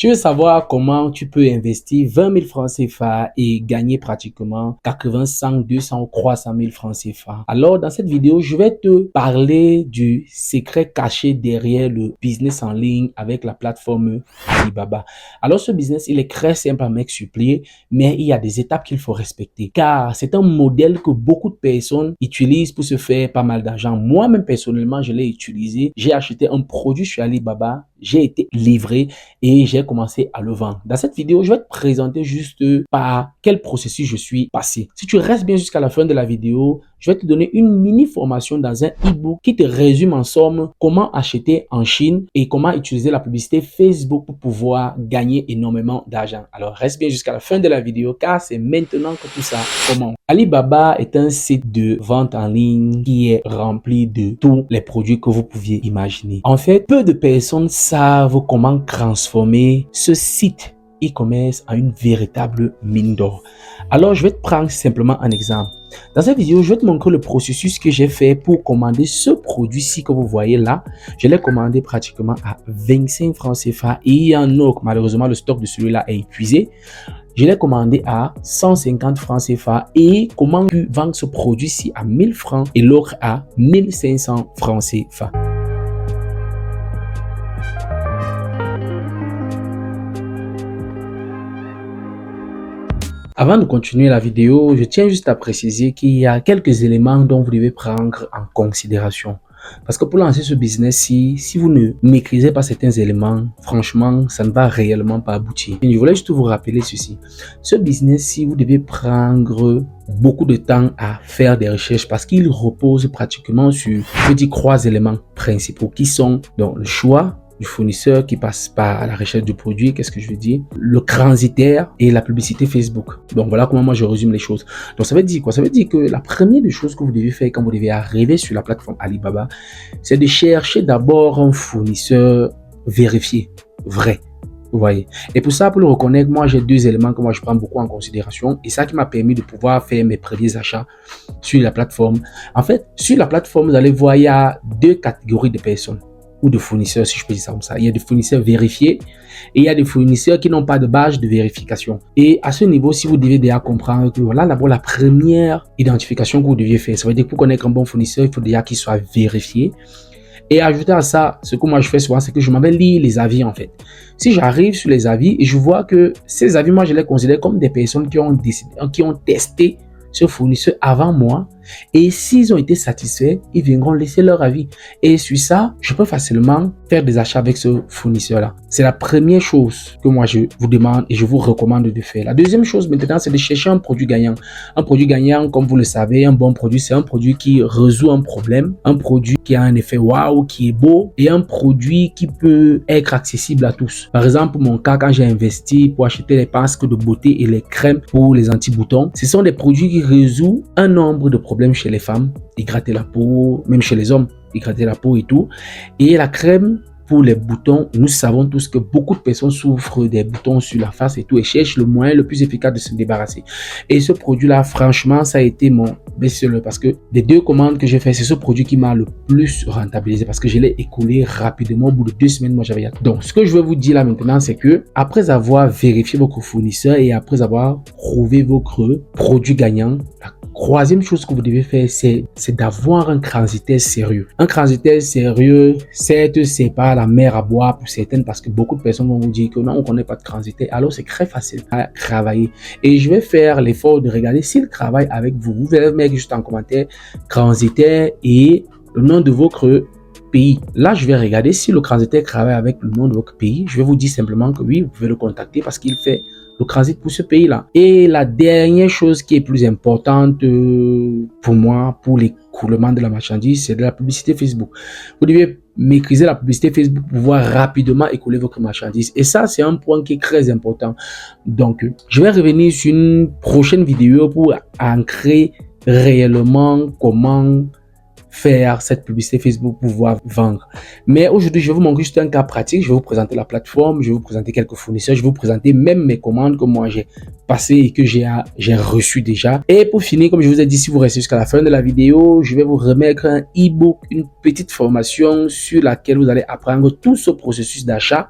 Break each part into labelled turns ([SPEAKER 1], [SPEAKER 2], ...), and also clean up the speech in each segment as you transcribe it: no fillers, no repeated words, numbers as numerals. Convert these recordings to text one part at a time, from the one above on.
[SPEAKER 1] Tu veux savoir comment tu peux investir 20 000 francs CFA et gagner pratiquement 80, 100, 200 ou 300 000 francs CFA. Alors, dans cette vidéo, je vais te parler du secret caché derrière le business en ligne avec la plateforme Alibaba. Alors, ce business, il est très simple à m'expliquer, mais il y a des étapes qu'il faut respecter. Car c'est un modèle que beaucoup de personnes utilisent pour se faire pas mal d'argent. Moi-même, personnellement, je l'ai utilisé. J'ai acheté un produit sur Alibaba, j'ai été livré et j'ai commencé à le vendre. Dans cette vidéo, je vais te présenter juste par quel processus je suis passé. Si tu restes bien jusqu'à la fin de la vidéo, je vais te donner une mini formation dans un e-book qui te résume en somme comment acheter en Chine et comment utiliser la publicité Facebook pour pouvoir gagner énormément d'argent. Alors reste bien jusqu'à la fin de la vidéo car c'est maintenant que tout ça commence. Alibaba est un site de vente en ligne qui est rempli de tous les produits que vous pouviez imaginer. En fait, peu de personnes savent comment transformer ce site e-commerce en une véritable mine d'or. Alors, je vais te prendre simplement un exemple. Dans cette vidéo, je vais te montrer le processus que j'ai fait pour commander ce produit-ci que vous voyez là. Je l'ai commandé pratiquement à 25 francs CFA et il y en a, malheureusement, le stock de celui-là est épuisé. Je l'ai commandé à 150 francs CFA et comment pu vendre ce produit-ci à 1000 francs et l'autre à 1500 francs CFA. Avant de continuer la vidéo, je tiens juste à préciser qu'il y a quelques éléments dont vous devez prendre en considération. Parce que pour lancer ce business-ci, si vous ne maîtrisez pas certains éléments, franchement, ça ne va réellement pas aboutir. Et je voulais juste vous rappeler ceci. Ce business-ci, vous devez prendre beaucoup de temps à faire des recherches parce qu'il repose pratiquement sur, je dis, 3 éléments principaux qui sont donc le choix du fournisseur qui passe par la recherche du produit, qu'est-ce que je veux dire, le transitaire et la publicité Facebook. Donc voilà comment moi je résume les choses. Donc ça veut dire quoi? Ça veut dire que la première des choses que vous devez faire quand vous devez arriver sur la plateforme Alibaba, c'est de chercher d'abord un fournisseur vérifié, vrai. Vous voyez. Et pour ça, pour le reconnaître, moi j'ai 2 éléments que moi je prends beaucoup en considération et ça qui m'a permis de pouvoir faire mes premiers achats sur la plateforme. En fait, sur la plateforme, vous allez voir, il y a 2 catégories de personnes ou de fournisseurs, si je peux dire ça comme ça. Il y a des fournisseurs vérifiés et il y a des fournisseurs qui n'ont pas de badge de vérification. Et à ce niveau, si vous devez déjà comprendre que voilà d'abord la première identification que vous deviez faire, ça veut dire que pour connaître un bon fournisseur, il faut déjà qu'il soit vérifié. Et ajouter à ça, ce que moi je fais souvent, c'est que je m'en vais lire les avis en fait. Si j'arrive sur les avis et je vois que ces avis, moi je les considère comme des personnes qui ont testé ce fournisseur avant moi et s'ils ont été satisfaits, ils viendront laisser leur avis et sur ça, je peux facilement faire des achats avec ce fournisseur-là. C'est la première chose que moi je vous demande et je vous recommande de faire. La deuxième chose maintenant, c'est de chercher un produit gagnant. Un produit gagnant, comme vous le savez, un bon produit, c'est un produit qui résout un problème, un produit qui a un effet waouh, qui est beau et un produit qui peut être accessible à tous. Par exemple, pour mon cas, quand j'ai investi pour acheter les masques de beauté et les crèmes pour les anti-boutons, ce sont des produits qui résout un nombre de problèmes chez les femmes, hydrater la peau, même chez les hommes, hydrater la peau et tout. Et la crème pour les boutons, nous savons tous que beaucoup de personnes souffrent des boutons sur la face et tout et cherchent le moyen le plus efficace de se débarrasser. Et ce produit-là, franchement, ça a été mon best-seller parce que des 2 commandes que j'ai fait, c'est ce produit qui m'a le plus rentabilisé parce que je l'ai écoulé rapidement. Au bout de 2 semaines, moi j'avais. Donc, ce que je veux vous dire là maintenant, c'est que après avoir vérifié votre fournisseur et après avoir trouvé votre produit gagnant, la 3e chose que vous devez faire, c'est d'avoir un transitaire sérieux. Un transitaire sérieux, certes, c'est pas la mer à boire pour certaines parce que beaucoup de personnes vont vous dire que non, on connaît pas de transitaire. Alors, c'est très facile à travailler. Et je vais faire l'effort de regarder s'il travaille avec vous. Vous pouvez mettre juste en commentaire transitaire et le nom de votre pays. Là, je vais regarder si le transitaire travaille avec le nom de votre pays. Je vais vous dire simplement que oui, vous pouvez le contacter parce qu'il fait le transit pour ce pays-là. Et la dernière chose qui est plus importante pour moi, pour l'écoulement de la marchandise, c'est de la publicité Facebook. Vous devez maîtriser la publicité Facebook pour pouvoir rapidement écouler votre marchandise. Et ça, c'est un point qui est très important. Donc, je vais revenir sur une prochaine vidéo pour ancrer réellement comment faire cette publicité Facebook pour pouvoir vendre. Mais aujourd'hui, je vais vous montrer juste un cas pratique. Je vais vous présenter la plateforme, je vais vous présenter quelques fournisseurs, je vais vous présenter même mes commandes que moi j'ai passées et que j'ai reçues déjà. Et pour finir, comme je vous ai dit, si vous restez jusqu'à la fin de la vidéo, je vais vous remettre un e-book, une petite formation sur laquelle vous allez apprendre tout ce processus d'achat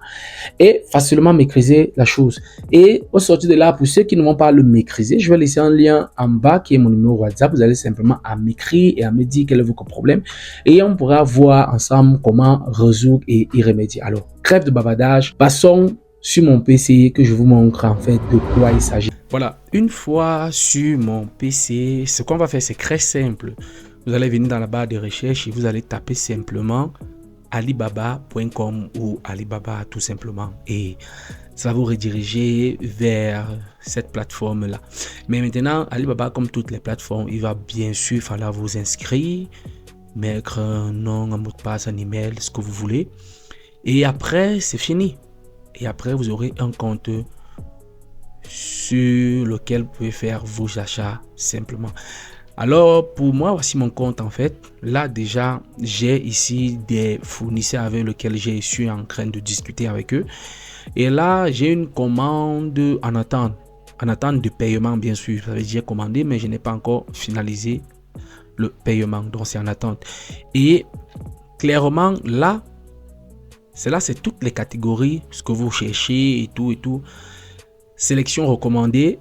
[SPEAKER 1] et facilement maîtriser la chose. Et au sortir de là, pour ceux qui ne vont pas le maîtriser, je vais laisser un lien en bas qui est mon numéro WhatsApp. Vous allez simplement à m'écrire et à me dire quel est votre problème et on pourra voir ensemble comment résoudre et y remédier. Alors, trêve de bavardage, passons sur mon PC que je vous montre en fait de quoi il s'agit. Voilà, une fois sur mon PC, ce qu'on va faire, c'est très simple. Vous allez venir dans la barre de recherche et vous allez taper simplement alibaba.com ou Alibaba tout simplement et ça va vous rediriger vers cette plateforme là. Mais maintenant, Alibaba, comme toutes les plateformes, il va bien sûr falloir vous inscrire, mettre un nom, un mot de passe, un email, ce que vous voulez. Et après, c'est fini. Et après, vous aurez un compte sur lequel vous pouvez faire vos achats simplement. Alors, pour moi, voici mon compte en fait. Là, déjà, j'ai ici des fournisseurs avec lesquels je suis en train de discuter avec eux. Et là, j'ai une commande en attente. En attente de paiement, bien sûr. Ça veut dire j'ai commandé, mais je n'ai pas encore finalisé le paiement. Donc, c'est en attente. Et clairement, là, c'est toutes les catégories, ce que vous cherchez et tout et tout. Sélection recommandée.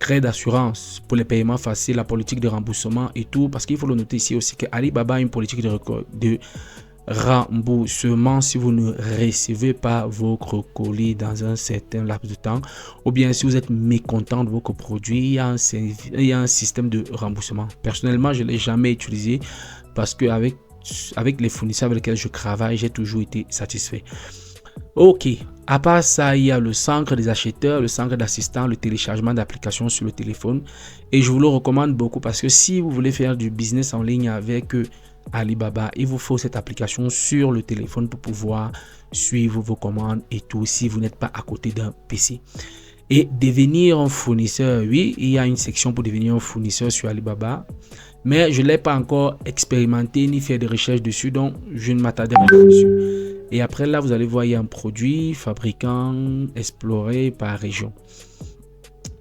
[SPEAKER 1] Crédit d'assurance pour les paiements faciles, la politique de remboursement et tout. Parce qu'il faut le noter ici aussi que Alibaba a une politique de remboursement si vous ne recevez pas votre colis dans un certain laps de temps. Ou bien si vous êtes mécontent de votre produit, il y a un système de remboursement. Personnellement, je ne l'ai jamais utilisé parce qu'avec les fournisseurs avec lesquels je travaille, j'ai toujours été satisfait. Ok, à part ça, il y a le centre des acheteurs, le centre d'assistants, le téléchargement d'applications sur le téléphone. Et je vous le recommande beaucoup parce que si vous voulez faire du business en ligne avec Alibaba, il vous faut cette application sur le téléphone pour pouvoir suivre vos commandes et tout si vous n'êtes pas à côté d'un PC. Et devenir un fournisseur, oui, il y a une section pour devenir un fournisseur sur Alibaba. Mais je ne l'ai pas encore expérimenté ni fait de recherche dessus, donc je ne m'attarderai pas dessus. Et après là, vous allez voir, il y a un produit, fabricant, explorer par région.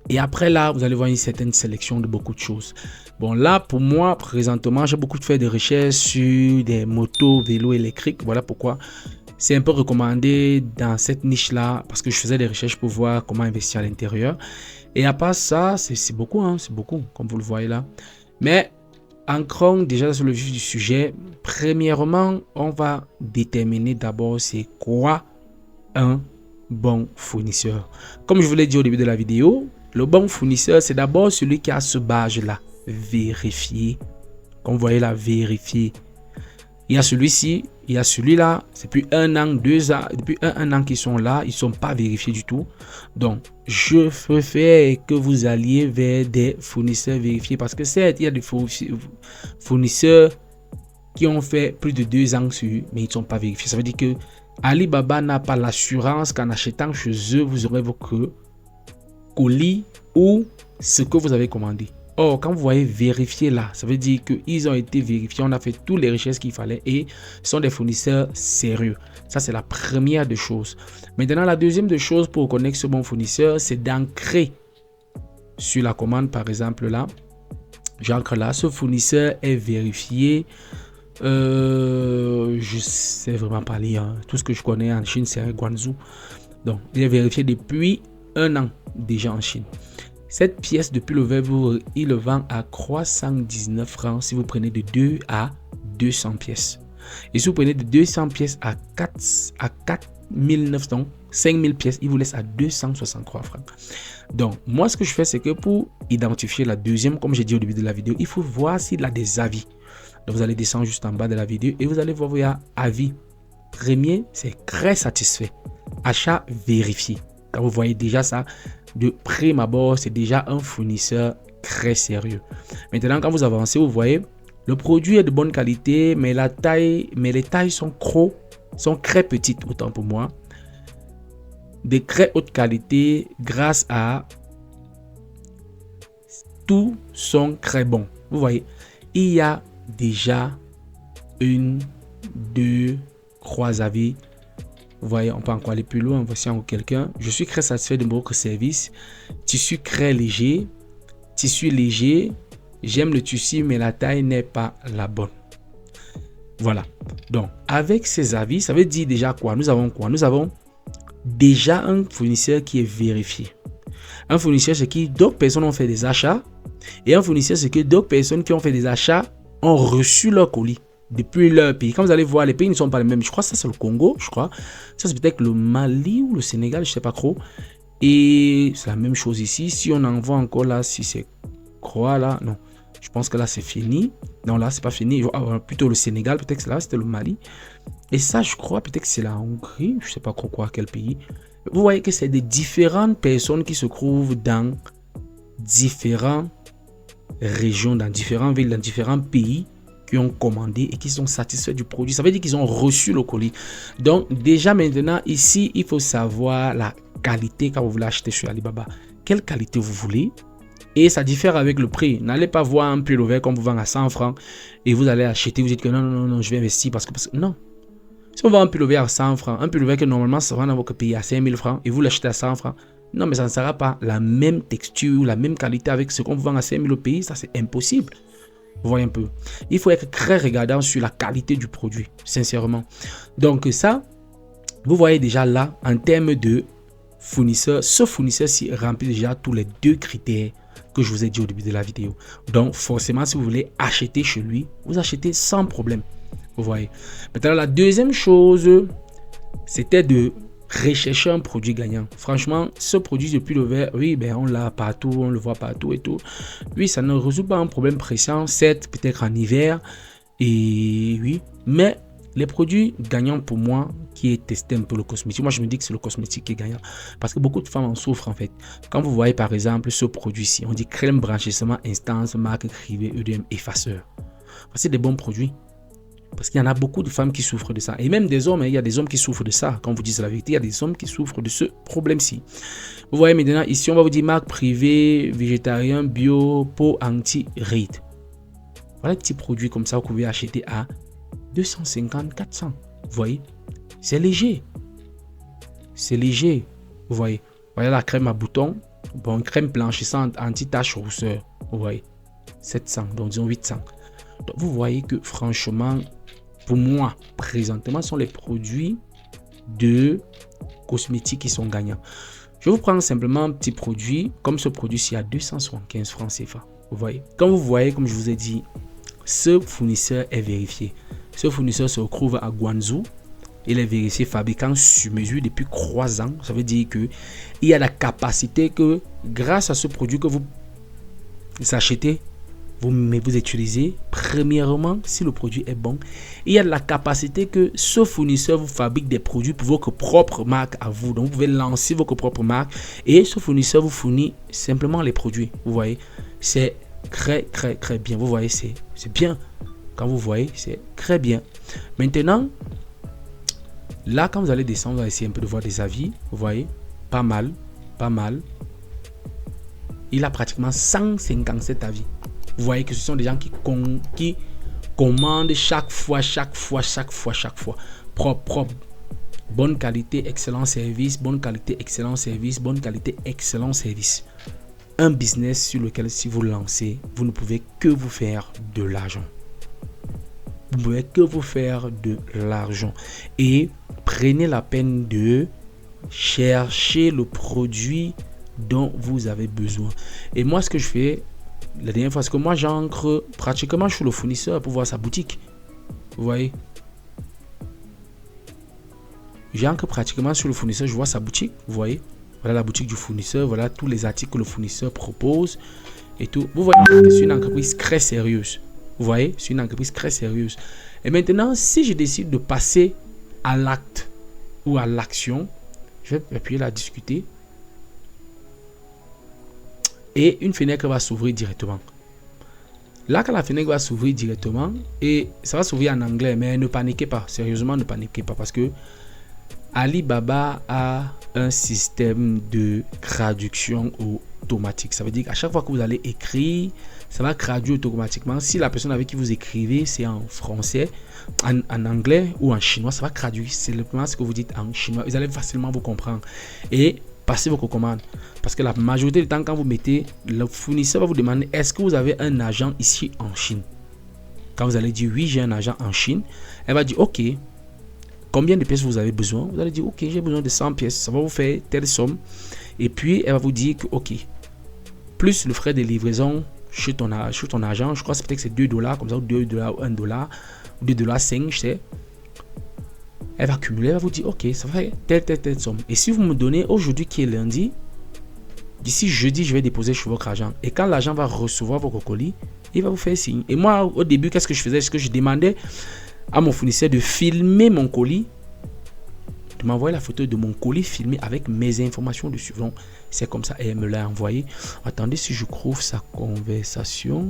[SPEAKER 1] Et après là, vous allez voir une certaine sélection de beaucoup de choses. Bon là, pour moi, présentement, j'ai beaucoup fait de recherches sur des motos, vélos électriques. Voilà pourquoi c'est un peu recommandé dans cette niche-là, parce que je faisais des recherches pour voir comment investir à l'intérieur. Et à part ça, c'est beaucoup, hein, c'est beaucoup, comme vous le voyez là. Mais entrons déjà sur le vif du sujet. Premièrement, on va déterminer d'abord c'est quoi un bon fournisseur. Comme je vous l'ai dit au début de la vidéo, le bon fournisseur, c'est d'abord celui qui a ce badge-là. Vérifier. Comme vous voyez là, vérifier. Il y a celui-ci, il y a celui-là. C'est depuis 1 an, 2 ans. Depuis un an qu'ils sont là, ils ne sont pas vérifiés du tout. Donc, je préfère que vous alliez vers des fournisseurs vérifiés. Parce que certes, il y a des fournisseurs qui ont fait plus de 2 ans sur eux, mais ils ne sont pas vérifiés. Ça veut dire que Alibaba n'a pas l'assurance qu'en achetant chez eux, vous aurez votre colis ou ce que vous avez commandé. Or, quand vous voyez vérifier là, ça veut dire qu'ils ont été vérifiés, on a fait toutes les recherches qu'il fallait et sont des fournisseurs sérieux. Ça, c'est la première des choses. Maintenant, la deuxième des choses pour reconnaître ce bon fournisseur, c'est d'ancrer sur la commande, par exemple là. J'ancre là, ce fournisseur est vérifié. Je sais vraiment pas lire. Hein. Tout ce que je connais en Chine, c'est Guangzhou. Donc, il est vérifié depuis 1 an déjà en Chine. Cette pièce, depuis le verbe, il le vend à 319 francs si vous prenez de 2 à 200 pièces. Et si vous prenez de 200 pièces à 4900, 5000 pièces, il vous laisse à 263 francs. Donc, moi, ce que je fais, c'est que pour identifier la deuxième, comme j'ai dit au début de la vidéo, il faut voir s'il a des avis. Donc, vous allez descendre juste en bas de la vidéo et vous allez voir, il y a avis. Premier, c'est très satisfait. Achat vérifié. Quand vous voyez déjà ça, de prime abord, c'est déjà un fournisseur très sérieux. Maintenant, quand vous avancez, vous voyez, le produit est de bonne qualité, mais les tailles sont très petites, autant pour moi. De très haute qualité, grâce à tous sont très bons. Vous voyez, il y a déjà 1, 2, 3 avis. Vous voyez, on peut encore aller plus loin. Voici encore quelqu'un. Je suis très satisfait de votre service. Tissu très léger. Tissu léger. J'aime le tissu, mais la taille n'est pas la bonne. Voilà. Donc, avec ces avis, ça veut dire déjà quoi? Nous avons quoi? Nous avons déjà un fournisseur qui est vérifié. Un fournisseur, c'est qui d'autres personnes ont fait des achats. Et un fournisseur, c'est que d'autres personnes qui ont fait des achats ont reçu leur colis depuis leur pays. Comme vous allez voir, les pays ne sont pas les mêmes. Je crois que ça, c'est le Congo, je crois. Ça, c'est peut-être le Mali ou le Sénégal, je ne sais pas trop. Et c'est la même chose ici. Si on envoie encore là, si c'est quoi là? Non. Je pense que là, c'est fini. Non, là, c'est pas fini. Plutôt le Sénégal, peut-être que là, c'était le Mali. Et ça, je crois, peut-être que c'est la Hongrie. Je ne sais pas quoi, quel pays. Vous voyez que c'est des différentes personnes qui se trouvent dans différentes régions, dans différentes villes, dans différents pays qui ont commandé et qui sont satisfaits du produit. Ça veut dire qu'ils ont reçu le colis. Donc, déjà maintenant, ici, il faut savoir la qualité quand vous voulez acheter sur Alibaba. Quelle qualité vous voulez? Et ça diffère avec le prix. N'allez pas voir un pullover qu'on vous vend à 100 francs et vous allez acheter. Vous dites que non, je vais investir parce que non. Si on vend un pullover à 100 francs, un pullover que normalement se vend dans votre pays à 5000 francs et vous l'achetez à 100 francs, non, mais ça ne sera pas la même texture, la même qualité avec ce qu'on vous vend à 5000 au pays. Ça, c'est impossible. Vous voyez un peu. Il faut être très regardant sur la qualité du produit, sincèrement. Donc ça, vous voyez déjà là, en termes de fournisseur, ce fournisseur-ci remplit déjà tous les 2 critères que je vous ai dit au début de la vidéo. Donc forcément, si vous voulez acheter chez lui, vous achetez sans problème. Vous voyez. Maintenant, la deuxième chose, c'était de rechercher un produit gagnant. Franchement, ce produit de pullover, oui, ben on l'a partout, on le voit partout et tout. Oui, ça ne résout pas un problème pressant, certes, peut-être en hiver. Et oui, mais les produits gagnants pour moi, qui est testé un peu le cosmétique, moi je me dis que c'est le cosmétique qui est gagnant. Parce que beaucoup de femmes en souffrent en fait. Quand vous voyez par exemple ce produit-ci, on dit crème blanchissement Instance, marque Crivet, EDM, effaceur. C'est des bons produits. Parce qu'il y en a beaucoup de femmes qui souffrent de ça. Et même des hommes, il y a des hommes qui souffrent de ça. Quand vous dites la vérité, il y a des hommes qui souffrent de ce problème-ci. Vous voyez maintenant, ici, on va vous dire marque privée, végétarien, bio, peau anti-ride. Voilà des petits produits comme ça, vous pouvez acheter à 250, 400. Vous voyez, c'est léger. C'est léger. Vous voyez, la crème à boutons. Bon, crème blanchissante anti-tache rousseur. Vous voyez, 700, donc disons 800. Donc, vous voyez que franchement, pour moi, présentement, ce sont les produits de cosmétiques qui sont gagnants. Je vais vous prendre simplement un petit produit, comme ce produit-ci à 275 francs CFA. Vous voyez. Comme vous voyez, comme je vous ai dit, ce fournisseur est vérifié. Ce fournisseur se trouve à Guangzhou. Il est vérifié, fabricant sur mesure depuis 3 ans. Ça veut dire qu'il y a la capacité que, grâce à ce produit que vous achetez, vous utilisez, premièrement, si le produit est bon, il y a la capacité que ce fournisseur vous fabrique des produits pour votre propre marque à vous. Donc, vous pouvez lancer votre propre marque et ce fournisseur vous fournit simplement les produits. Vous voyez, c'est très bien. Vous voyez, c'est bien. Quand vous voyez, c'est très bien. Maintenant, là, quand vous allez descendre, vous allez essayer un peu de voir des avis. Vous voyez, pas mal. Il a pratiquement 157 avis. Vous voyez que ce sont des gens qui commandent chaque fois. Propre. Bonne qualité, excellent service. Bonne qualité, excellent service. Bonne qualité, excellent service. Un business sur lequel, si vous lancez, vous ne pouvez que vous faire de l'argent. Vous ne pouvez que vous faire de l'argent. Et prenez la peine de chercher le produit dont vous avez besoin. Et moi, ce que je fais la dernière fois, c'est que moi, j'ancre pratiquement chez le fournisseur pour voir sa boutique. Vous voyez? J'ancre pratiquement sur le fournisseur, je vois sa boutique. Vous voyez? Voilà la boutique du fournisseur. Voilà tous les articles que le fournisseur propose et tout. Vous voyez, c'est une entreprise très sérieuse. Vous voyez? C'est une entreprise très sérieuse. Et maintenant, si je décide de passer à l'acte ou à l'action, je vais appuyer là, discuter. Et une fenêtre va s'ouvrir directement. Là, quand la fenêtre va s'ouvrir directement, et ça va s'ouvrir en anglais, mais ne paniquez pas, sérieusement ne paniquez pas, parce que Alibaba a un système de traduction automatique. Ça veut dire qu'à chaque fois que vous allez écrire, ça va traduire automatiquement. Si la personne avec qui vous écrivez, c'est en français, en anglais ou en chinois, ça va traduire simplement ce que vous dites en chinois. Vous allez facilement vous comprendre et passer vos commandes. Parce que la majorité du temps, quand vous mettez, le fournisseur va vous demander est-ce que vous avez un agent ici en Chine. Quand vous allez dire oui, j'ai un agent en Chine, elle va dire ok, combien de pièces vous avez besoin? Vous allez dire ok, j'ai besoin de 100 pièces, ça va vous faire telle somme. Et puis elle va vous dire que ok, plus le frais de livraison chez ton agent, je crois que c'est peut-être que c'est $2 comme ça, ou $2 ou $1 ou $2.5, je sais. Elle va cumuler, elle va vous dire ok, ça fait telle somme. Et si vous me donnez aujourd'hui qui est lundi, d'ici jeudi, je vais déposer chez votre agent. Et quand l'agent va recevoir votre colis, il va vous faire signe. Et moi, au début, qu'est-ce que je faisais? C'est que je demandais à mon fournisseur de filmer mon colis, de m'envoyer la photo de mon colis filmé avec mes informations dessus. Donc, c'est comme ça, et elle me l'a envoyé. Attendez, si je trouve sa conversation.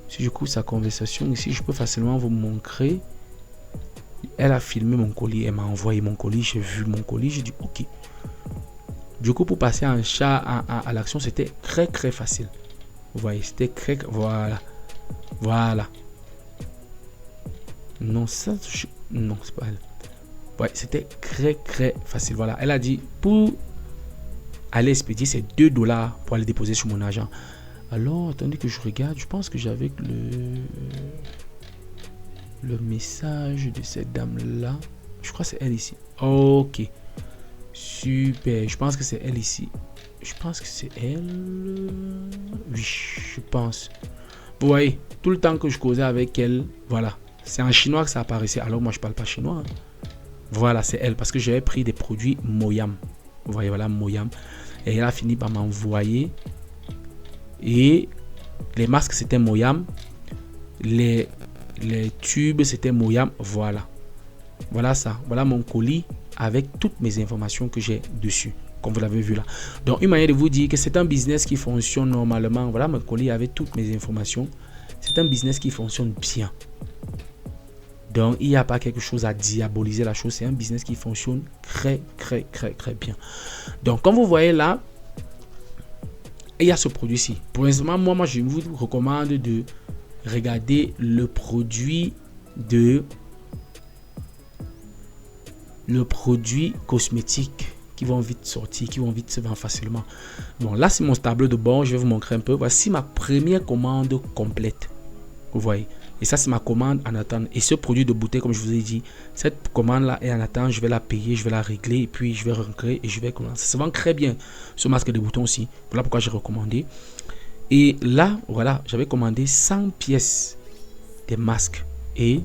[SPEAKER 1] Si je trouve sa conversation ici, je peux facilement vous montrer. Elle a filmé mon colis, elle m'a envoyé mon colis, j'ai vu mon colis, j'ai dit ok. Du coup, pour passer à l'action, c'était très facile. Vous voyez, c'était voilà. Non, ça, non, c'est pas elle. Ouais, c'était très facile. Voilà, elle a dit pour aller expédier, c'est $2 pour aller déposer sur mon agent. Alors, attendez que je regarde. Je pense que j'avais le message de cette dame-là. Je crois que c'est elle ici. Ok. Super. Je pense que c'est elle ici. Je pense que c'est elle. Oui, je pense. Vous voyez, tout le temps que je causais avec elle, voilà. C'est en chinois que ça apparaissait. Alors, moi, je parle pas chinois. Voilà, c'est elle. Parce que j'avais pris des produits Moyam. Vous voyez, voilà, Moyam. Et elle a fini par m'envoyer. Et les masques, c'était Moyam. Les tubes, c'était Moyam. Voilà. Voilà ça. Voilà mon colis avec toutes mes informations que j'ai dessus. Comme vous l'avez vu là. Donc, une manière de vous dire que c'est un business qui fonctionne normalement. Voilà mon colis avec toutes mes informations. C'est un business qui fonctionne bien. Donc, il n'y a pas quelque chose à diaboliser la chose. C'est un business qui fonctionne très bien. Donc, comme vous voyez là, il y a ce produit-ci. Pour l'instant, moi, je vous recommande de regarder le produit cosmétique qui vont vite sortir, qui vont vite se vendre facilement. Bon, là, c'est mon tableau de bord. Je vais vous montrer un peu. Voici ma première commande complète. Vous voyez. Et ça, c'est ma commande en attente. Et ce produit de bouteille, comme je vous ai dit, cette commande-là est en attente. Je vais la payer, je vais la régler. Et puis, je vais rentrer et je vais commencer. Ça se vend très bien, ce masque de bouton aussi. Voilà pourquoi j'ai recommandé. Et là, voilà, j'avais commandé 100 pièces de masques. Et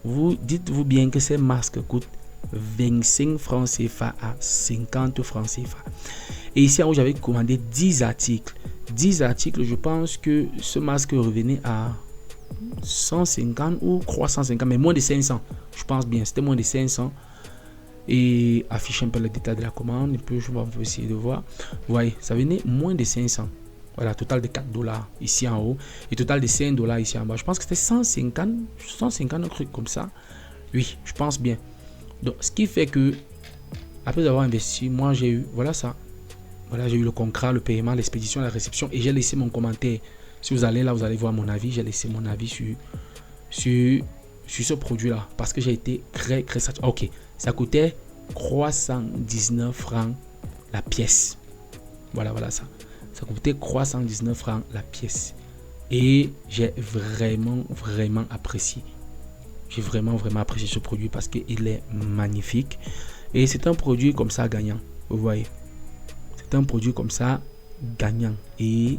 [SPEAKER 1] vous dites-vous bien que ces masques coûtent 25 francs CFA à 50 francs CFA. Et ici, où j'avais commandé 10 articles. 10 articles, je pense que ce masque revenait à 150 ou 350, mais moins de 500. Je pense bien, c'était moins de 500. Et afficher un peu le détail de la commande. Et puis, je vais essayer de voir. Vous voyez, ça venait moins de 500. Voilà, total de $4 ici en haut. Et total de $5 ici en bas. Je pense que c'était 150, un truc comme ça. Oui, je pense bien. Donc, ce qui fait que, après avoir investi, moi, j'ai eu, voilà ça. Voilà, j'ai eu le contrat, le paiement, l'expédition, la réception. Et j'ai laissé mon commentaire. Si vous allez là, vous allez voir mon avis. J'ai laissé mon avis sur ce produit-là. Parce que j'ai été très satisfait. Ok, ça coûtait 319 francs la pièce. Voilà ça. Ça coûtait 319 francs la pièce. Et j'ai vraiment apprécié. J'ai vraiment apprécié ce produit parce qu'il est magnifique. Et c'est un produit comme ça gagnant. Vous voyez. C'est un produit comme ça gagnant. Et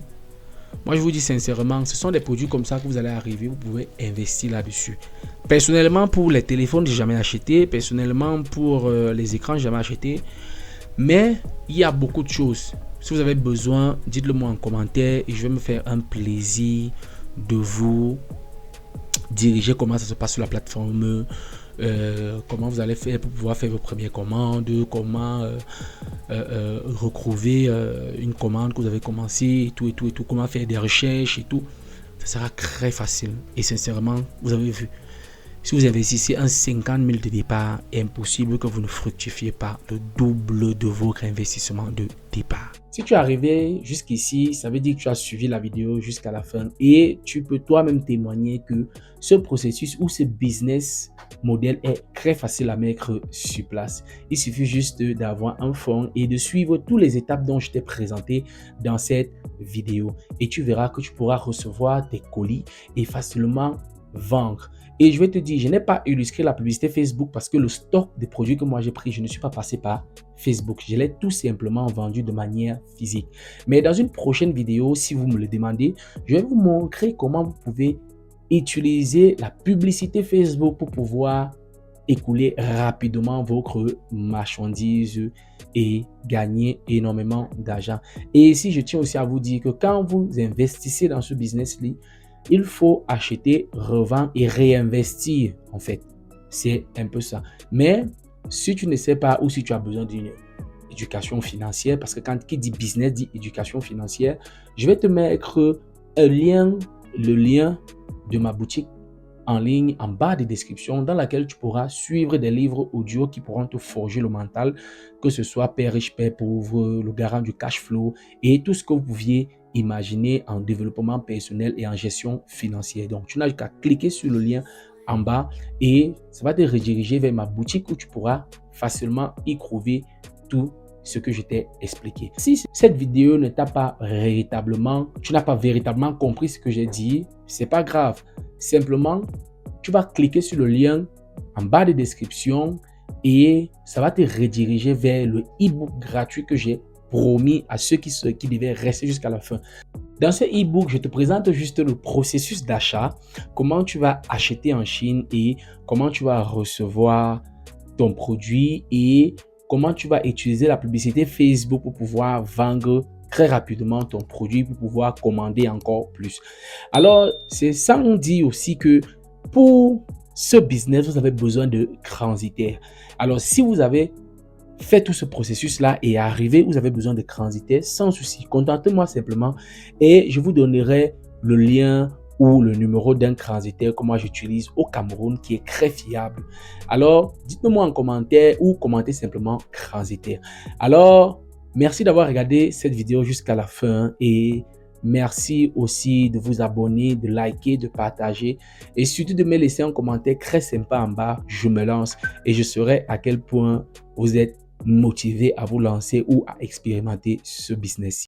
[SPEAKER 1] moi, je vous dis sincèrement, ce sont des produits comme ça que vous allez arriver, vous pouvez investir là-dessus. Personnellement, pour les téléphones, j'ai jamais acheté. Personnellement, pour les écrans, j'ai jamais acheté. Mais il y a beaucoup de choses. Si vous avez besoin, dites-le moi en commentaire et je vais me faire un plaisir de vous diriger comment ça se passe sur la plateforme. Comment vous allez faire pour pouvoir faire vos premières commandes, comment retrouver une commande que vous avez commencé et tout, comment faire des recherches et tout. Ça sera très facile et sincèrement, vous avez vu, Si vous investissez un 50 000 de départ, impossible que vous ne fructifiez pas le double de votre investissement de départ. Si tu es arrivé jusqu'ici, ça veut dire que tu as suivi la vidéo jusqu'à la fin et tu peux toi-même témoigner que ce processus ou ce business model est très facile à mettre sur place. Il suffit juste d'avoir un fonds et de suivre toutes les étapes dont je t'ai présenté dans cette vidéo. Et tu verras que tu pourras recevoir tes colis et facilement vendre. Et je vais te dire, je n'ai pas illustré la publicité Facebook parce que le stock des produits que moi j'ai pris, je ne suis pas passé par Facebook. Je l'ai tout simplement vendu de manière physique. Mais dans une prochaine vidéo, si vous me le demandez, je vais vous montrer comment vous pouvez utiliser la publicité Facebook pour pouvoir écouler rapidement votre marchandise et gagner énormément d'argent. Et ici, je tiens aussi à vous dire que quand vous investissez dans ce business-là, il faut acheter, revendre et réinvestir en fait. C'est un peu ça. Mais si tu ne sais pas ou si tu as besoin d'une éducation financière, parce que quand qui dit business dit éducation financière, je vais te mettre un lien, le lien de ma boutique en ligne en bas de description dans laquelle tu pourras suivre des livres audio qui pourront te forger le mental, que ce soit Père riche, Père pauvre, le garant du cash flow et tout ce que vous pouviez imaginer en développement personnel et en gestion financière. Donc, tu n'as qu'à cliquer sur le lien en bas et ça va te rediriger vers ma boutique où tu pourras facilement y trouver tout ce que je t'ai expliqué. Si cette vidéo ne t'a pas véritablement, tu n'as pas véritablement compris ce que j'ai dit, c'est pas grave. Simplement, tu vas cliquer sur le lien en bas de description et ça va te rediriger vers le e-book gratuit que j'ai promis à ceux qui devaient rester jusqu'à la fin. Dans ce e-book, je te présente juste le processus d'achat, comment tu vas acheter en Chine et comment tu vas recevoir ton produit et comment tu vas utiliser la publicité Facebook pour pouvoir vendre très rapidement ton produit, pour pouvoir commander encore plus. Alors, c'est ça, on dit aussi que pour ce business, vous avez besoin de transitaires. Alors, si vous avez fait tout ce processus-là et arrivé, vous avez besoin de transitaires, sans souci, contactez-moi simplement et je vous donnerai le lien ou le numéro d'un transitaire que moi j'utilise au Cameroun qui est très fiable. Alors, dites-le-moi en commentaire ou commentez simplement transitaire. Alors, merci d'avoir regardé cette vidéo jusqu'à la fin et merci aussi de vous abonner, de liker, de partager et surtout de me laisser un commentaire très sympa en bas. Je me lance et je saurai à quel point vous êtes motivé à vous lancer ou à expérimenter ce business.